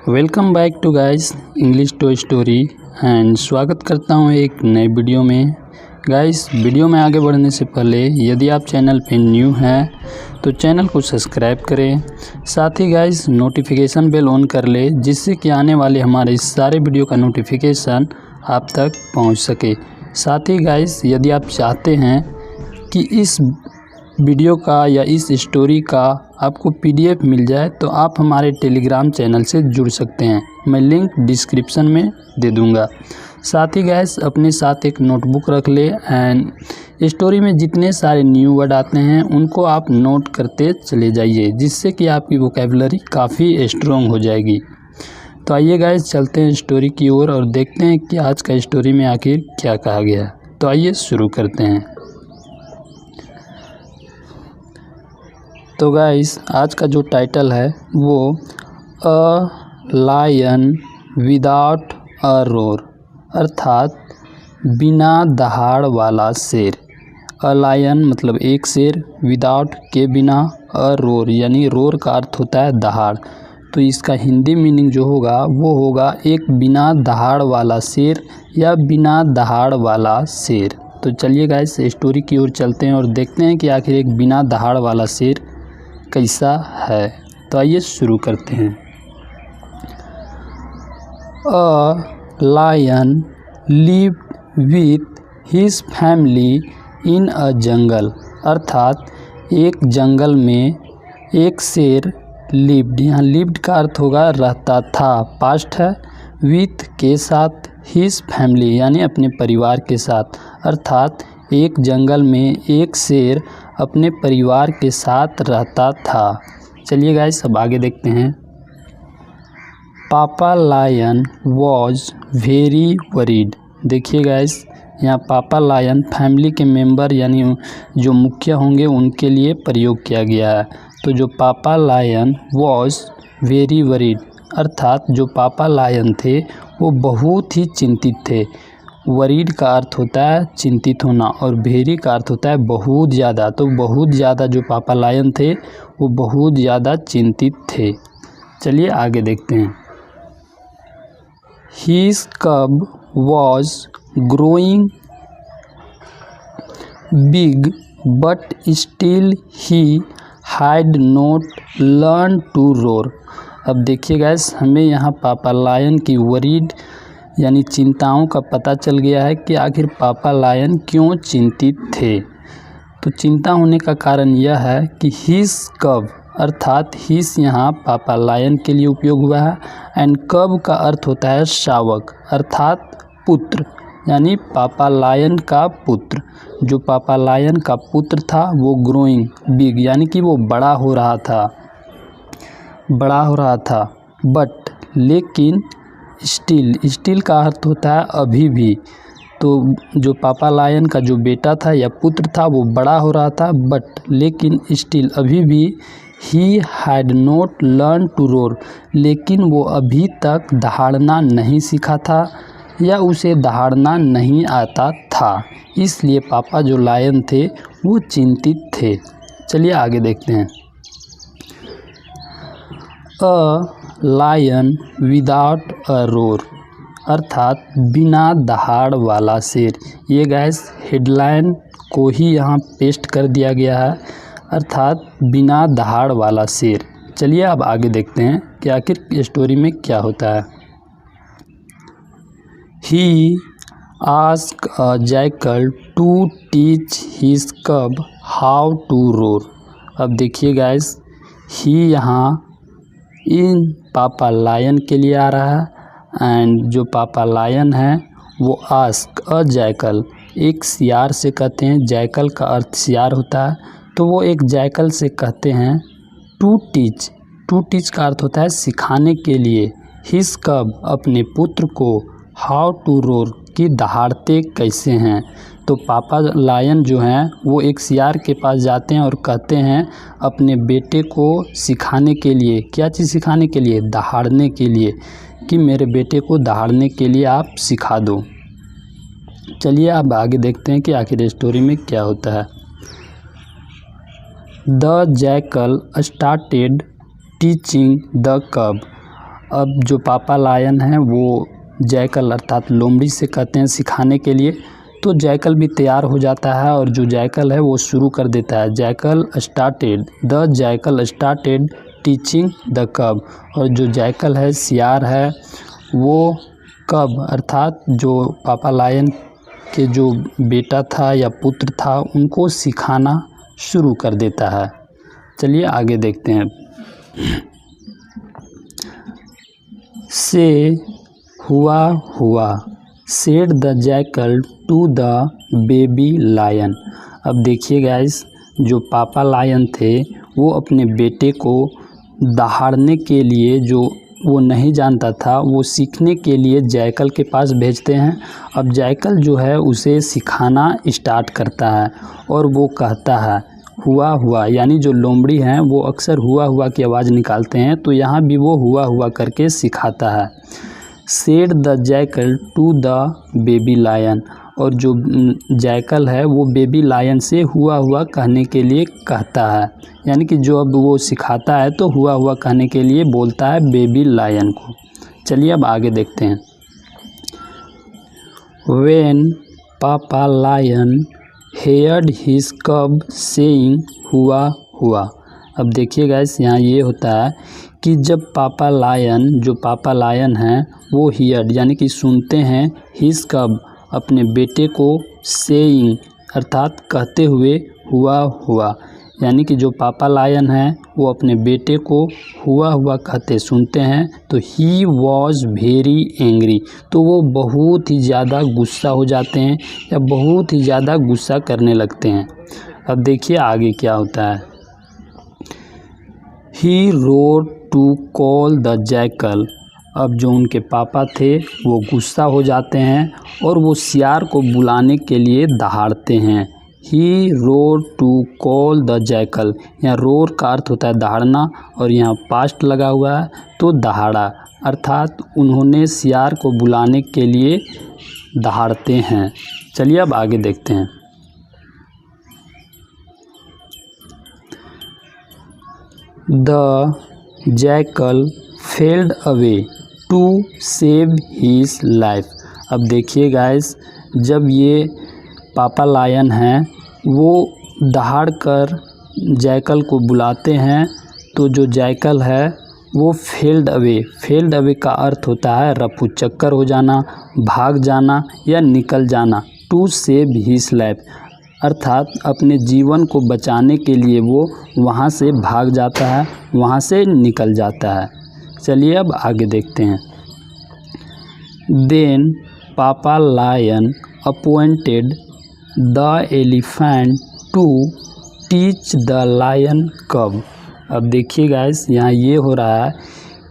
Welcome back to guys English to story and स्वागत करता हूं एक नए वीडियो में। गाइस वीडियो में आगे बढ़ने से पहले यदि आप चैनल पे न्यू हैं तो चैनल को सब्सक्राइब करें, साथ ही गाइस नोटिफिकेशन बेल ऑन कर ले जिससे कि आने वाले हमारे सारे वीडियो का नोटिफिकेशन आप तक पहुंच सके। साथ ही गाइस यदि आप चाहते हैं कि इस वीडियो का या इस स्टोरी का आपको पीडीएफ मिल जाए तो आप हमारे टेलीग्राम चैनल से जुड़ सकते हैं, मैं लिंक डिस्क्रिप्शन में दे दूंगा। साथ ही गैस अपने साथ एक नोटबुक रख ले एंड स्टोरी में जितने सारे न्यू वर्ड आते हैं उनको आप नोट करते चले जाइए, जिससे कि आपकी वोकैबुलरी काफ़ी स्ट्रॉन्ग हो जाएगी। तो आइए गैस चलते हैं स्टोरी की ओर और देखते हैं कि आज का स्टोरी में आखिर क्या कहा गया है। तो आइए शुरू करते हैं। तो गाइस आज का जो टाइटल है वो a lion without a roar, अर्थात बिना दहाड़ वाला शेर। अ लायन मतलब एक शेर, विदाउट के बिना, अ रोर यानी रोर का अर्थ होता है दहाड़। तो इसका हिंदी मीनिंग जो होगा वो होगा एक बिना दहाड़ वाला शेर या बिना दहाड़ वाला शेर। तो चलिए गाइस स्टोरी की ओर चलते हैं और देखते हैं कि आखिर एक बिना दहाड़ वाला शेर कैसा है। तो आइए शुरू करते हैं। A lion lived with his family in a jungle, अर्थात एक जंगल में एक शेर लिव्ड, यहाँ लिव्ड का अर्थ होगा रहता था, पास्ट है, विथ के साथ, हिज फैमिली यानी अपने परिवार के साथ, अर्थात एक जंगल में एक शेर अपने परिवार के साथ रहता था। चलिए गाइस अब आगे देखते हैं। पापा लायन वॉज वेरी वरीड। देखिए गाइस यहाँ पापा लायन फैमिली के मेंबर यानी जो मुखिया होंगे उनके लिए प्रयोग किया गया है। तो जो पापा लायन वॉज वेरी वरीड, अर्थात जो पापा लायन थे वो बहुत ही चिंतित थे। वरीड का अर्थ होता है चिंतित होना और वेरी का अर्थ होता है बहुत ज़्यादा। तो बहुत ज़्यादा जो पापा लायन थे वो बहुत ज़्यादा चिंतित थे। चलिए आगे देखते हैं। His cub was growing big but still he had not learned to roar। अब देखिए गाइस हमें यहाँ पापा लायन की वरीड यानी चिंताओं का पता चल गया है कि आखिर पापा लायन क्यों चिंतित थे। तो चिंता होने का कारण यह है कि हिज कब, अर्थात हिज यहाँ पापा लायन के लिए उपयोग हुआ है एंड कब का अर्थ होता है शावक, अर्थात पुत्र, यानी पापा लायन का पुत्र। जो पापा लायन का पुत्र था वो ग्रोइंग बिग यानी कि वो बड़ा हो रहा था, बट लेकिन स्टिल का अर्थ होता है अभी भी। तो जो पापा लायन का जो बेटा था या पुत्र था वो बड़ा हो रहा था, बट लेकिन स्टिल अभी भी he had not learn to roar, लेकिन वो अभी तक दहाड़ना नहीं सीखा था या उसे दहाड़ना नहीं आता था, इसलिए पापा जो लायन थे वो चिंतित थे। चलिए आगे देखते हैं। A lion without a roar, अर्थात बिना दहाड़ वाला शेर। ये गैस हेडलाइन को ही यहाँ पेस्ट कर दिया गया है, अर्थात बिना दहाड़ वाला शेर। चलिए अब आगे देखते हैं कि आखिर स्टोरी में क्या होता है। He ask a jackal to teach his cub how to roar. अब देखिए गैस ही यहाँ इन पापा लायन के लिए आ रहा है एंड जो पापा लायन है वो आस्क अ जैकल, एक सियार से कहते हैं, जैकल का अर्थ सियार होता है, तो वो एक जैकल से कहते हैं टू टीच का अर्थ होता है सिखाने के लिए, हिज कब अपने पुत्र को, हाउ टू रोर कि दहाड़ते कैसे हैं। तो पापा लायन जो हैं वो एक सियार के पास जाते हैं और कहते हैं अपने बेटे को सिखाने के लिए, क्या चीज़ सिखाने के लिए, दहाड़ने के लिए, कि मेरे बेटे को दहाड़ने के लिए आप सिखा दो। चलिए अब आगे देखते हैं कि आखिर स्टोरी में क्या होता है। The jackal started teaching the कब, अब जो पापा लायन है वो जैकल अर्थात लोमड़ी से कहते हैं सिखाने के लिए। तो जैकल भी तैयार हो जाता है और जो जैकल है वो शुरू कर देता है। The jackal started teaching the कब। और जो जैकल है सियार है वो कब अर्थात जो पापा लायन के जो बेटा था या पुत्र था उनको सिखाना शुरू कर देता है। चलिए आगे देखते हैं। से हुआ said the jackal to the baby lion. अब देखिए गाइस, जो पापा लायन थे वो अपने बेटे को दहाड़ने के लिए, जो वो नहीं जानता था, वो सीखने के लिए जैकल के पास भेजते हैं। अब जैकल जो है उसे सिखाना स्टार्ट करता है और वो कहता है हुआ, यानी जो लोमड़ी हैं वो अक्सर हुआ की आवाज़ निकालते हैं, तो यहाँ भी वो हुआ करके सिखाता है। Said the jackal to the baby lion. और जो जैकल है वो बेबी लायन से हुआ कहने के लिए कहता है, यानी कि जो अब वो सिखाता है तो हुआ कहने के लिए बोलता है बेबी लायन को। चलिए अब आगे देखते हैं। व्हेन पापा लायन हेयर्ड हिज कब सेइंग हुआ। अब देखिए गाइस, यहाँ ये होता है कि जब पापा लायन हैं वो हियर्ड यानी कि सुनते हैं, हिज कब अपने बेटे को, सेइंग अर्थात कहते हुए हुआ, यानी कि जो पापा लायन हैं वो अपने बेटे को हुआ कहते सुनते हैं, तो ही वॉज वेरी एंग्री, तो वो बहुत ही ज़्यादा गुस्सा हो जाते हैं या बहुत ही ज़्यादा गुस्सा करने लगते हैं। अब देखिए आगे क्या होता है। He roared to call the jackal. अब जो उनके पापा थे वो गुस्सा हो जाते हैं और वो सियार को बुलाने के लिए दहाड़ते हैं। He roared to call the jackal. यहाँ रोर का अर्थ होता है दहाड़ना और यहाँ पास्ट लगा हुआ है तो दहाड़ा, अर्थात उन्होंने सियार को बुलाने के लिए दहाड़ते हैं। चलिए अब आगे देखते हैं। The jackal fled away to save his life. अब देखिए गाइस, जब ये पापा लायन हैं वो दहाड़ कर जैकल को बुलाते हैं, तो जो जैकल है वो फेल्ड अवे का अर्थ होता है रफू चक्कर हो जाना, भाग जाना या निकल जाना। टू सेव हीज लाइफ अर्थात अपने जीवन को बचाने के लिए वो वहाँ से भाग जाता है, वहाँ से निकल जाता है। चलिए अब आगे देखते हैं। Then papa lion appointed the elephant to teach the lion cub. अब देखिए गाइस, यहाँ ये हो रहा है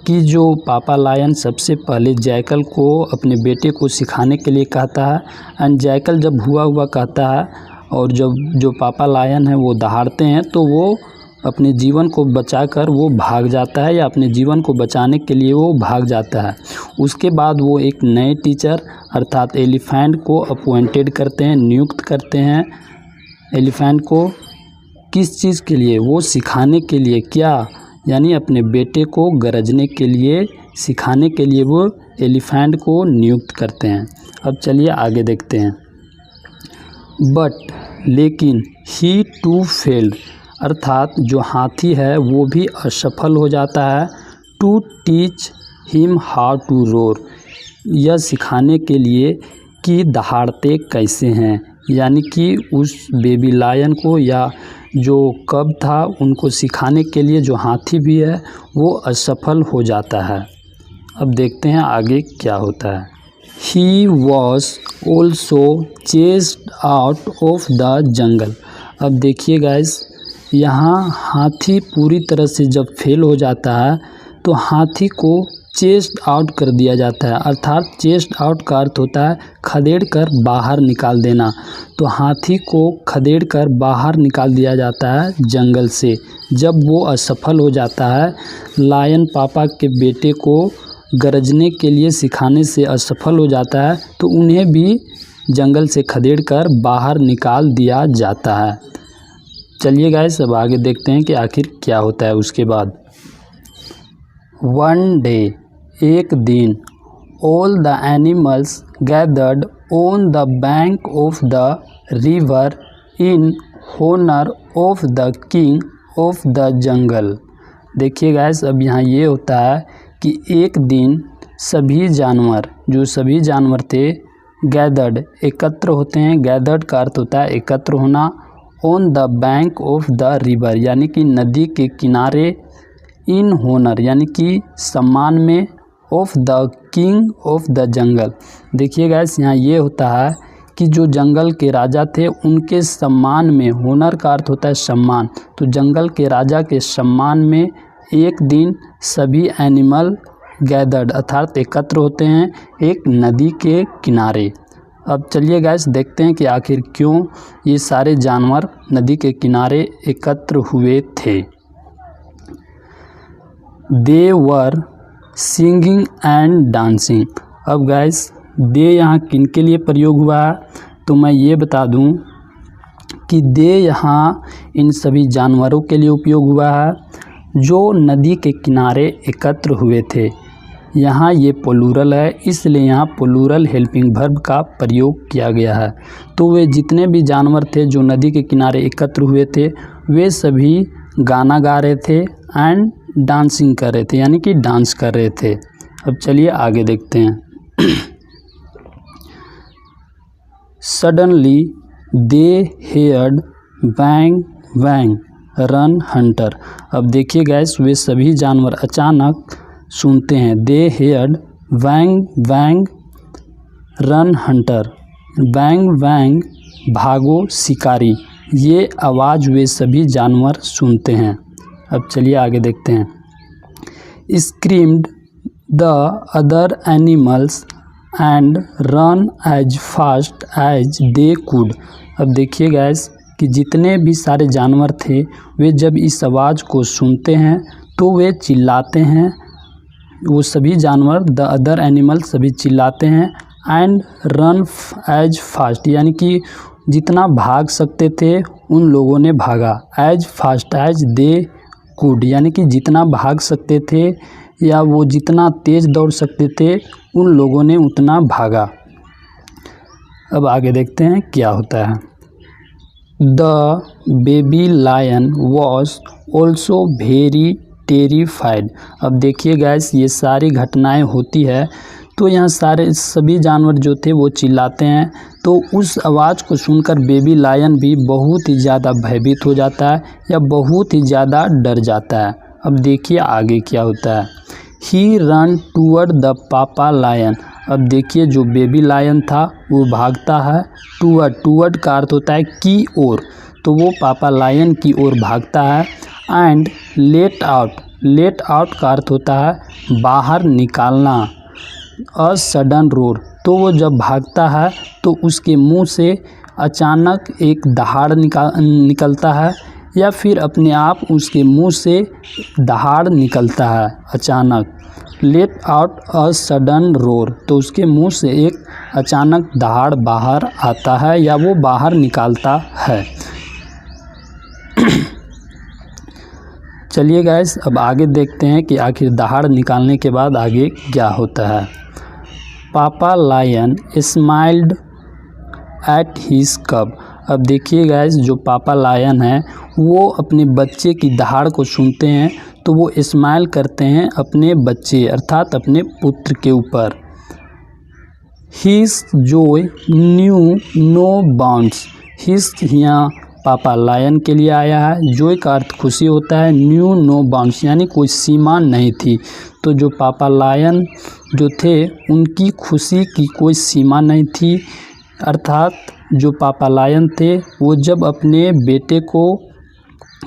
कि जो पापा लायन सबसे पहले जैकल को अपने बेटे को सिखाने के लिए कहता है, एंड जैकल जब हुआ कहता है और जब जो पापा लायन है वो दहाड़ते हैं तो वो अपने जीवन को बचाकर वो भाग जाता है या अपने जीवन को बचाने के लिए वो भाग जाता है। उसके बाद वो एक नए टीचर अर्थात एलिफेंट को अपॉइंटेड करते हैं, नियुक्त करते हैं। एलिफेंट को किस चीज़ के लिए? वो सिखाने के लिए। क्या? यानी अपने बेटे को गरजने के लिए, सिखाने के लिए वो एलिफेंट को नियुक्त करते हैं। अब चलिए आगे देखते हैं। बट लेकिन ही टू फेल्ड अर्थात जो हाथी है वो भी असफल हो जाता है। To teach him how to roar यह सिखाने के लिए कि दहाड़ते कैसे हैं, यानी कि उस बेबी लायन को या जो कब था उनको सिखाने के लिए जो हाथी भी है वो असफल हो जाता है। अब देखते हैं आगे क्या होता है। He was also chased out of the jungle. अब देखिए गाइस, यहाँ हाथी पूरी तरह से जब फेल हो जाता है तो हाथी को चेस्ट आउट कर दिया जाता है, अर्थात चेस्ट आउट का अर्थ होता है खदेड़ कर बाहर निकाल देना। तो हाथी को खदेड़ कर बाहर निकाल दिया जाता है जंगल से। जब वो असफल हो जाता है, लायन पापा के बेटे को गरजने के लिए सिखाने से असफल हो जाता है, तो उन्हें भी जंगल से खदेड़ कर बाहर निकाल दिया जाता है। चलिए गाइस, अब आगे देखते हैं कि आखिर क्या होता है उसके बाद। वन डे एक दिन all the animals gathered on the bank of the river in honor of the king of the jungle। देखिए गाइस, अब यहाँ ये होता है कि एक दिन सभी जानवर थे, गैदर्ड एकत्र होते हैं। गैदर्ड का अर्थ होता है एकत्र होना। On the bank of the river यानी कि नदी के किनारे। इन होनर यानी कि सम्मान में। Of the king of the jungle. देखिए गाइस, यहाँ ये होता है कि जो जंगल के राजा थे उनके सम्मान में। होनर का अर्थ होता है सम्मान। तो जंगल के राजा के सम्मान में एक दिन सभी एनिमल गैदर्ड अर्थात एकत्र होते हैं एक नदी के किनारे। अब चलिए गाइस देखते हैं कि आखिर क्यों ये सारे जानवर नदी के किनारे एकत्र हुए थे। दे वर सिंगिंग एंड डांसिंग। अब गाइस दे यहाँ किन के लिए प्रयोग हुआ है, तो मैं ये बता दूं कि दे यहाँ इन सभी जानवरों के लिए उपयोग हुआ है जो नदी के किनारे एकत्र हुए थे। यहाँ ये प्लूरल है, इसलिए यहाँ प्लूरल हेल्पिंग वर्ब का प्रयोग किया गया है। तो वे जितने भी जानवर थे जो नदी के किनारे एकत्र हुए थे वे सभी गाना गा रहे थे एंड डांसिंग कर रहे थे यानी कि डांस कर रहे थे। अब चलिए आगे देखते हैं। Suddenly they heard bang Wang run Hunter. अब देखिए गैस, वे सभी जानवर अचानक सुनते हैं दे हेयर्ड वैंग वैंग रन हंटर। बैंग वैंग भागो शिकारी, ये आवाज़ वे सभी जानवर सुनते हैं। अब चलिए आगे देखते हैं। Screamed the other animals and run as fast as they could. अब देखिए गैस कि जितने भी सारे जानवर थे वे जब इस आवाज़ को सुनते हैं तो वे चिल्लाते हैं। वो सभी जानवर द अदर एनिमल सभी चिल्लाते हैं एंड रन एज फास्ट यानी कि जितना भाग सकते थे उन लोगों ने भागा। As fast as they could यानी कि जितना भाग सकते थे या वो जितना तेज़ दौड़ सकते थे उन लोगों ने उतना भागा। अब आगे देखते हैं क्या होता है। The baby lion was also very terrified. अब देखिए गैस, ये सारी घटनाएं होती है तो यहाँ सभी जानवर जो थे वो चिल्लाते हैं, तो उस आवाज़ को सुनकर बेबी लायन भी बहुत ही ज़्यादा भयभीत हो जाता है या बहुत ही ज़्यादा डर जाता है। अब देखिए आगे क्या होता है। ही रन टूवर्ड द पापा लायन। अब देखिए जो बेबी लायन था वो भागता है टूवर्ड का अर्थ होता है की ओर, तो वो पापा लायन की ओर भागता है। एंड लेट आउट का अर्थ होता है बाहर निकालना। अ सडन रोर, तो वो जब भागता है तो उसके मुंह से अचानक एक दहाड़ निकलता है या फिर अपने आप उसके मुंह से दहाड़ निकलता है अचानक। Let out a sudden roar, तो उसके मुंह से एक अचानक दहाड़ बाहर आता है या वो बाहर निकालता है। चलिए गाइस, अब आगे देखते हैं कि आखिर दहाड़ निकालने के बाद आगे क्या होता है। पापा लायन स्माइल्ड एट हिज कब। अब देखिए गाइस, जो पापा लायन है वो अपने बच्चे की दहाड़ को सुनते हैं तो वो स्माइल करते हैं अपने बच्चे अर्थात अपने पुत्र के ऊपर। His joy knew no bounds. His यहाँ पापा लायन के लिए आया है। जॉय का अर्थ खुशी होता है, न्यू नो बाउंड्स यानी कोई सीमा नहीं थी। तो जो पापा लायन जो थे उनकी खुशी की कोई सीमा नहीं थी, अर्थात जो पापा लायन थे वो जब अपने बेटे को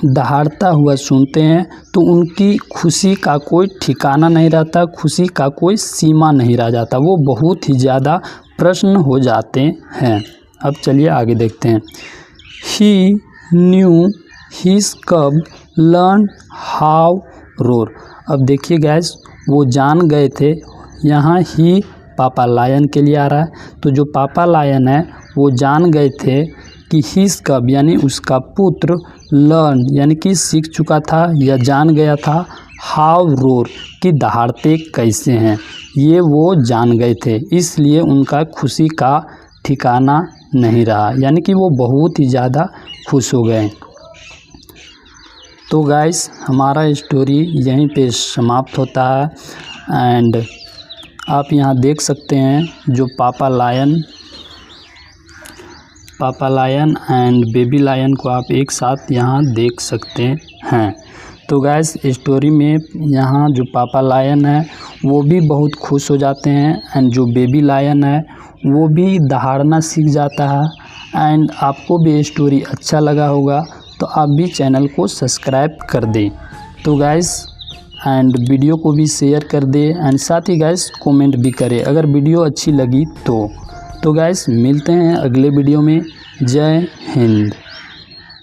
दहाड़ता हुआ सुनते हैं तो उनकी खुशी का कोई ठिकाना नहीं रहता, खुशी का कोई सीमा नहीं रह जाता, वो बहुत ही ज़्यादा प्रश्न हो जाते हैं। अब चलिए आगे देखते हैं। ही न्यू हिज कब लर्न हाउ रोर। अब देखिए गैस, वो जान गए थे, यहाँ ही पापा लायन के लिए आ रहा है। तो जो पापा लायन है वो जान गए थे कि हिज कब यानी उसका पुत्र लर्न यानी कि सीख चुका था या जान गया था हाउ रोर कि दहाड़ते कैसे हैं, ये वो जान गए थे। इसलिए उनका खुशी का ठिकाना नहीं रहा, यानी कि वो बहुत ही ज़्यादा खुश हो गए। तो गाइस हमारा स्टोरी यहीं पे समाप्त होता है। एंड आप यहाँ देख सकते हैं जो पापा लायन एंड बेबी लायन को आप एक साथ यहाँ देख सकते हैं। तो गाइस स्टोरी में यहाँ जो पापा लायन है वो भी बहुत खुश हो जाते हैं एंड जो बेबी लायन है वो भी दहाड़ना सीख जाता है। एंड आपको भी स्टोरी अच्छा लगा होगा तो आप भी चैनल को सब्सक्राइब कर दें। तो गाइस एंड वीडियो को भी शेयर कर दे एंड साथ ही गाइस कमेंट भी करें अगर वीडियो अच्छी लगी तो गाइस मिलते हैं अगले वीडियो में। जय हिंद।